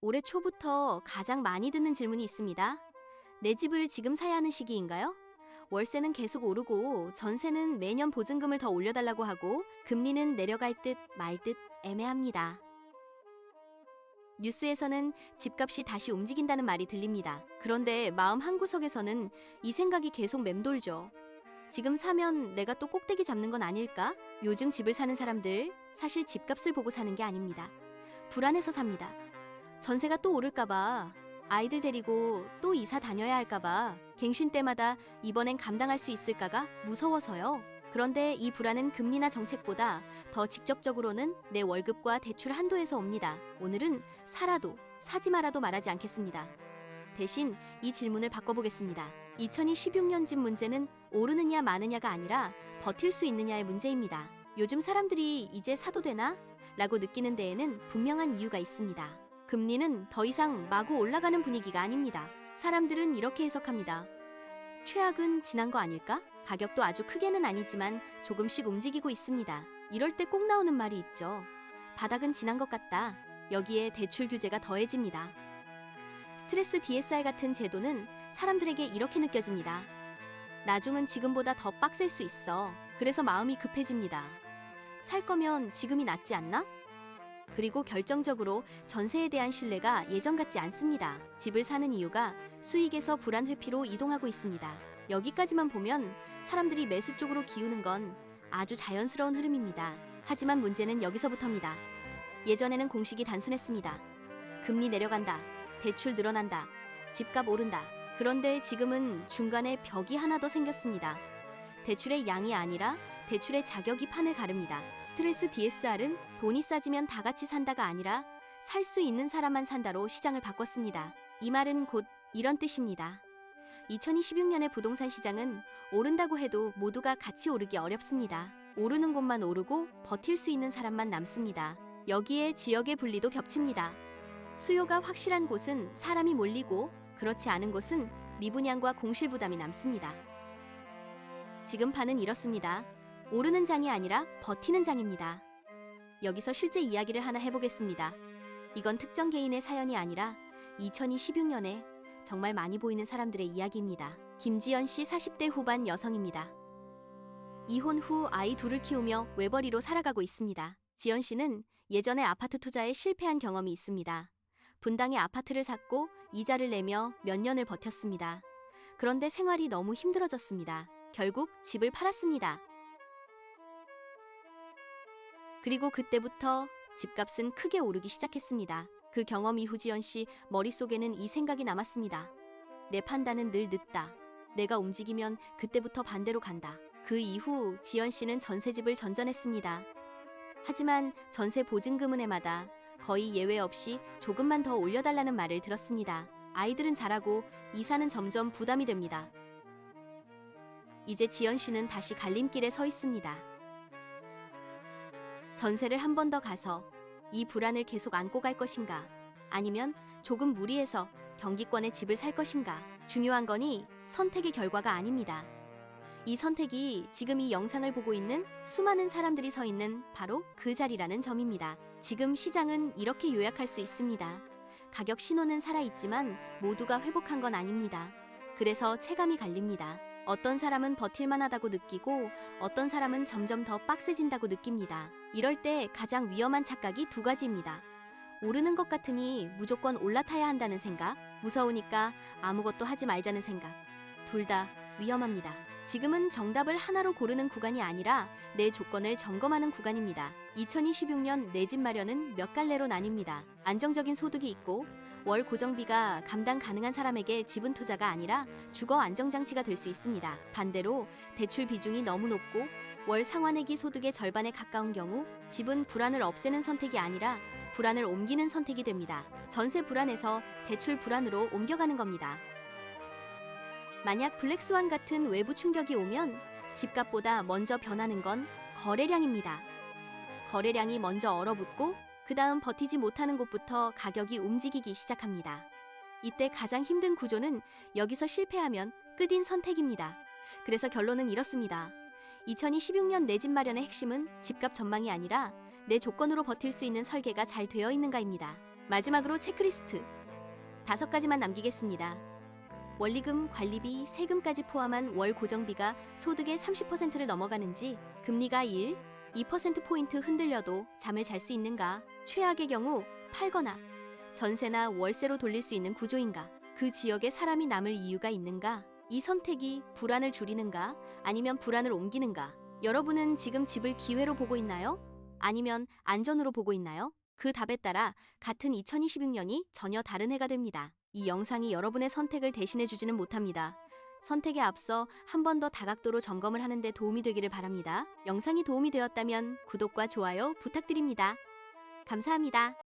올해 초부터 가장 많이 듣는 질문이 있습니다. 내 집을 지금 사야 하는 시기인가요? 월세는 계속 오르고 전세는 매년 보증금을 더 올려달라고 하고 금리는 내려갈 듯 말 듯 애매합니다. 뉴스에서는 집값이 다시 움직인다는 말이 들립니다. 그런데 마음 한구석에서는 이 생각이 계속 맴돌죠. 지금 사면 내가 또 꼭대기 잡는 건 아닐까? 요즘 집을 사는 사람들 사실 집값을 보고 사는 게 아닙니다. 불안해서 삽니다. 전세가 또 오를까봐, 아이들 데리고 또 이사 다녀야 할까봐, 갱신 때마다 이번엔 감당할 수 있을까가 무서워서요. 그런데 이 불안은 금리나 정책보다 더 직접적으로는 내 월급과 대출 한도에서 옵니다. 오늘은 사라도, 사지 마라도 말하지 않겠습니다. 대신 이 질문을 바꿔보겠습니다. 2026년 집 문제는 오르느냐 마느냐가 아니라 버틸 수 있느냐의 문제입니다. 요즘 사람들이 이제 사도 되나? 라고 느끼는 데에는 분명한 이유가 있습니다. 금리는 더 이상 마구 올라가는 분위기가 아닙니다. 사람들은 이렇게 해석합니다. 최악은 지난 거 아닐까? 가격도 아주 크게는 아니지만 조금씩 움직이고 있습니다. 이럴 때 꼭 나오는 말이 있죠. 바닥은 지난 것 같다. 여기에 대출 규제가 더해집니다. 스트레스 DSR 같은 제도는 사람들에게 이렇게 느껴집니다. 나중은 지금보다 더 빡셀 수 있어. 그래서 마음이 급해집니다. 살 거면 지금이 낫지 않나? 그리고 결정적으로 전세에 대한 신뢰가 예전 같지 않습니다. 집을 사는 이유가 수익에서 불안 회피로 이동하고 있습니다. 여기까지만 보면 사람들이 매수 쪽으로 기우는 건 아주 자연스러운 흐름입니다. 하지만 문제는 여기서부터입니다. 예전에는 공식이 단순했습니다. 금리 내려간다. 대출 늘어난다. 집값 오른다. 그런데 지금은 중간에 벽이 하나 더 생겼습니다. 대출의 양이 아니라 대출의 자격이 판을 가릅니다. 스트레스 DSR은 돈이 싸지면 다 같이 산다가 아니라 살 수 있는 사람만 산다로 시장을 바꿨습니다. 이 말은 곧 이런 뜻입니다. 2026년의 부동산 시장은 오른다고 해도 모두가 같이 오르기 어렵습니다. 오르는 곳만 오르고 버틸 수 있는 사람만 남습니다. 여기에 지역의 분리도 겹칩니다. 수요가 확실한 곳은 사람이 몰리고 그렇지 않은 곳은 미분양과 공실 부담이 남습니다. 지금 판은 이렇습니다. 오르는 장이 아니라 버티는 장입니다. 여기서 실제 이야기를 하나 해보겠습니다. 이건 특정 개인의 사연이 아니라 2026년에 정말 많이 보이는 사람들의 이야기입니다. 김지연 씨 40대 후반 여성입니다. 이혼 후 아이 둘을 키우며 외벌이로 살아가고 있습니다. 지연 씨는 예전에 아파트 투자에 실패한 경험이 있습니다. 분당에 아파트를 샀고 이자를 내며 몇 년을 버텼습니다. 그런데 생활이 너무 힘들어졌습니다. 결국 집을 팔았습니다. 그리고 그때부터 집값은 크게 오르기 시작했습니다. 그 경험 이후 지연 씨 머릿속에는 이 생각이 남았습니다. 내 판단은 늘 늦다. 내가 움직이면 그때부터 반대로 간다. 그 이후 지연 씨는 전세집을 전전했습니다. 하지만 전세 보증금은 해마다 거의 예외 없이 조금만 더 올려달라는 말을 들었습니다. 아이들은 자라고 이사는 점점 부담이 됩니다. 이제 지연 씨는 다시 갈림길에 서 있습니다. 전세를 한 번 더 가서 이 불안을 계속 안고 갈 것인가? 아니면 조금 무리해서 경기권에 집을 살 것인가? 중요한 거니 선택의 결과가 아닙니다. 이 선택이 지금 이 영상을 보고 있는 수많은 사람들이 서 있는 바로 그 자리라는 점입니다. 지금 시장은 이렇게 요약할 수 있습니다. 가격 신호는 살아있지만 모두가 회복한 건 아닙니다. 그래서 체감이 갈립니다. 어떤 사람은 버틸만하다고 느끼고 어떤 사람은 점점 더 빡세진다고 느낍니다. 이럴 때 가장 위험한 착각이 두 가지입니다. 오르는 것 같으니 무조건 올라타야 한다는 생각, 무서우니까 아무것도 하지 말자는 생각. 둘 다 위험합니다. 지금은 정답을 하나로 고르는 구간이 아니라 내 조건을 점검하는 구간입니다. 2026년 내 집 마련은 몇 갈래로 나뉩니다. 안정적인 소득이 있고 월 고정비가 감당 가능한 사람에게 집은 투자가 아니라 주거 안정장치가 될 수 있습니다. 반대로 대출 비중이 너무 높고 월 상환액이 소득의 절반에 가까운 경우 집은 불안을 없애는 선택이 아니라 불안을 옮기는 선택이 됩니다. 전세 불안에서 대출 불안으로 옮겨가는 겁니다. 만약 블랙스완 같은 외부 충격이 오면 집값보다 먼저 변하는 건 거래량입니다. 거래량이 먼저 얼어붙고 그 다음 버티지 못하는 곳부터 가격이 움직이기 시작합니다. 이때 가장 힘든 구조는 여기서 실패하면 끝인 선택입니다. 그래서 결론은 이렇습니다. 2026년 내 집 마련의 핵심은 집값 전망이 아니라 내 조건으로 버틸 수 있는 설계가 잘 되어 있는가입니다. 마지막으로 체크리스트 5가지만 남기겠습니다. 원리금, 관리비, 세금까지 포함한 월 고정비가 소득의 30%를 넘어가는지, 금리가 1, 2%포인트 흔들려도 잠을 잘 수 있는가, 최악의 경우 팔거나 전세나 월세로 돌릴 수 있는 구조인가, 그 지역에 사람이 남을 이유가 있는가, 이 선택이 불안을 줄이는가, 아니면 불안을 옮기는가. 여러분은 지금 집을 기회로 보고 있나요? 아니면 안전으로 보고 있나요? 그 답에 따라 같은 2026년이 전혀 다른 해가 됩니다. 이 영상이 여러분의 선택을 대신해주지는 못합니다. 선택에 앞서 한 번 더 다각도로 점검을 하는 데 도움이 되기를 바랍니다. 영상이 도움이 되었다면 구독과 좋아요 부탁드립니다. 감사합니다.